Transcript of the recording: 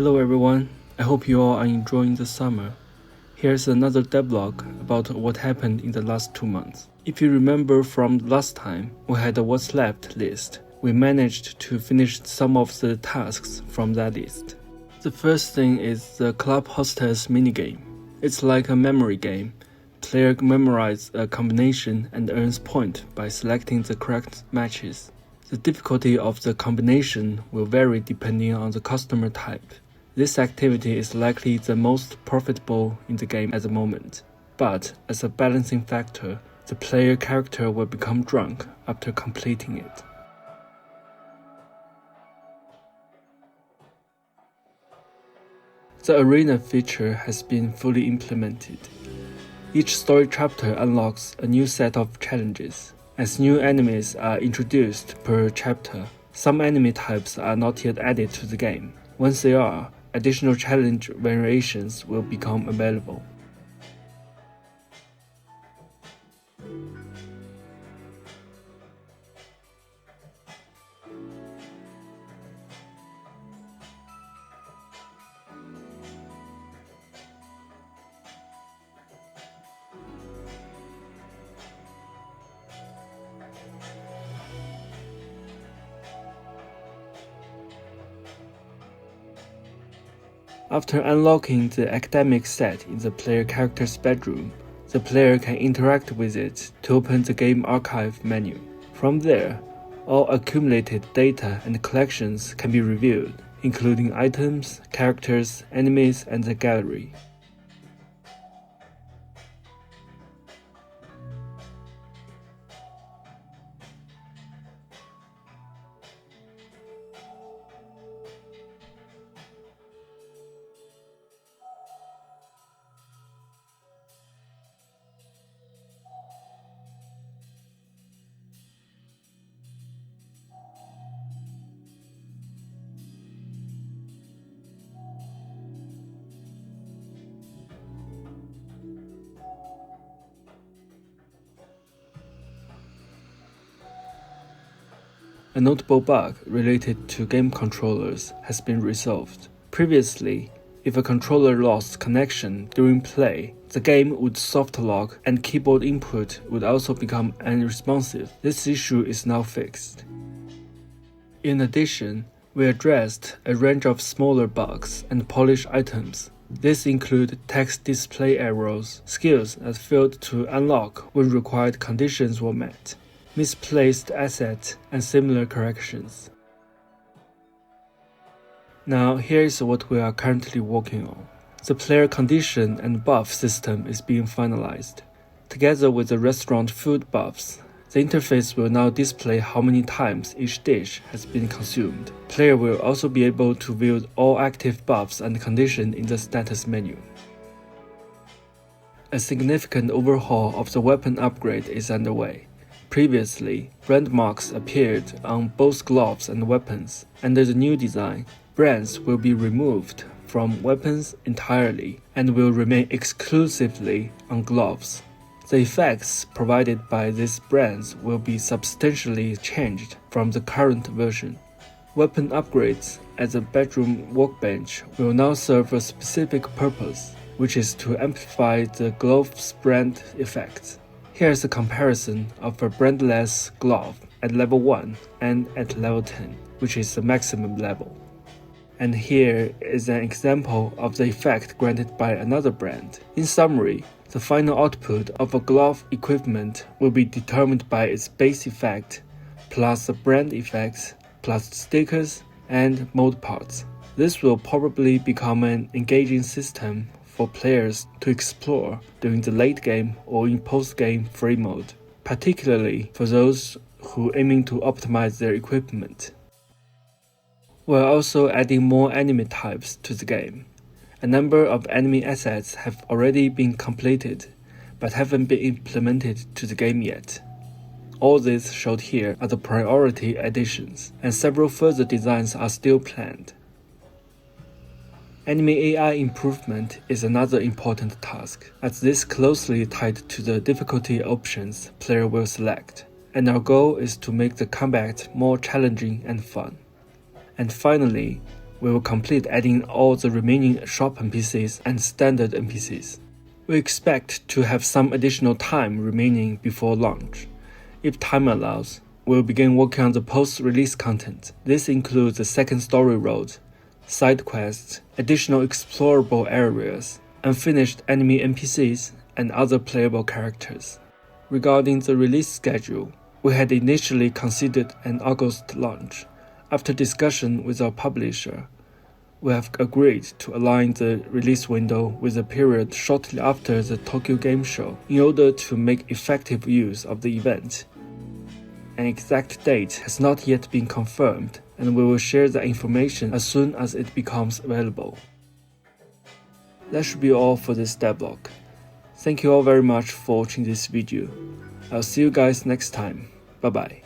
Hello everyone, I hope you all are enjoying the summer. Here's another devlog about what happened in the last 2 months. If you remember from last time, we had a what's left list. We managed to finish some of the tasks from that list. The first thing is the Club Hostess minigame. It's like a memory game. Player memorizes a combination and earns point by selecting the correct matches. The difficulty of the combination will vary depending on the customer type. This activity is likely the most profitable in the game at the moment, but as a balancing factor, the player character will become drunk after completing it. The arena feature has been fully implemented. Each story chapter unlocks a new set of challenges. As new enemies are introduced per chapter, some enemy types are not yet added to the game. Once they are, additional challenge variations will become available. After unlocking the academic set in the player character's bedroom, the player can interact with it to open the game archive menu. From there, all accumulated data and collections can be reviewed, including items, characters, enemies, and the gallery. A notable bug related to game controllers has been resolved. Previously, if a controller lost connection during play, the game would soft-lock and keyboard input would also become unresponsive. This issue is now fixed. In addition, we addressed a range of smaller bugs and polished items. These include text display errors, skills that failed to unlock when required conditions were met, misplaced assets, and similar corrections. Now here's what we are currently working on. The player condition and buff system is being finalized. Together with the restaurant food buffs, the interface will now display how many times each dish has been consumed. Player will also be able to view all active buffs and conditions in the status menu. A significant overhaul of the weapon upgrade is underway. Previously, brand marks appeared on both gloves and weapons. Under the new design, brands will be removed from weapons entirely and will remain exclusively on gloves. The effects provided by these brands will be substantially changed from the current version. Weapon upgrades at the bedroom workbench will now serve a specific purpose, which is to amplify the glove's brand effects. Here's a comparison of a brandless glove at level 1 and at level 10, which is the maximum level. And here is an example of the effect granted by another brand. In summary, the final output of a glove equipment will be determined by its base effect, plus the brand effects, plus stickers and mold parts. This will probably become an engaging system for players to explore during the late game or in post-game free mode, particularly for those who aiming to optimize their equipment. We're also adding more enemy types to the game. A number of enemy assets have already been completed, but haven't been implemented to the game yet. All these showed here are the priority additions, and several further designs are still planned. Enemy AI improvement is another important task, as this closely tied to the difficulty options player will select, and our goal is to make the combat more challenging and fun. And finally, we will complete adding all the remaining shop NPCs and standard NPCs. We expect to have some additional time remaining before launch. If time allows, we'll begin working on the post-release content. This includes the second story road, side quests, additional explorable areas, unfinished enemy NPCs, and other playable characters. Regarding the release schedule, we had initially considered an August launch. After discussion with our publisher, we have agreed to align the release window with a period shortly after the Tokyo Game Show in order to make effective use of the event. An exact date has not yet been confirmed, and we will share the information as soon as it becomes available. That should be all for this devlog. Thank you all very much for watching this video. I'll see you guys next time. Bye bye.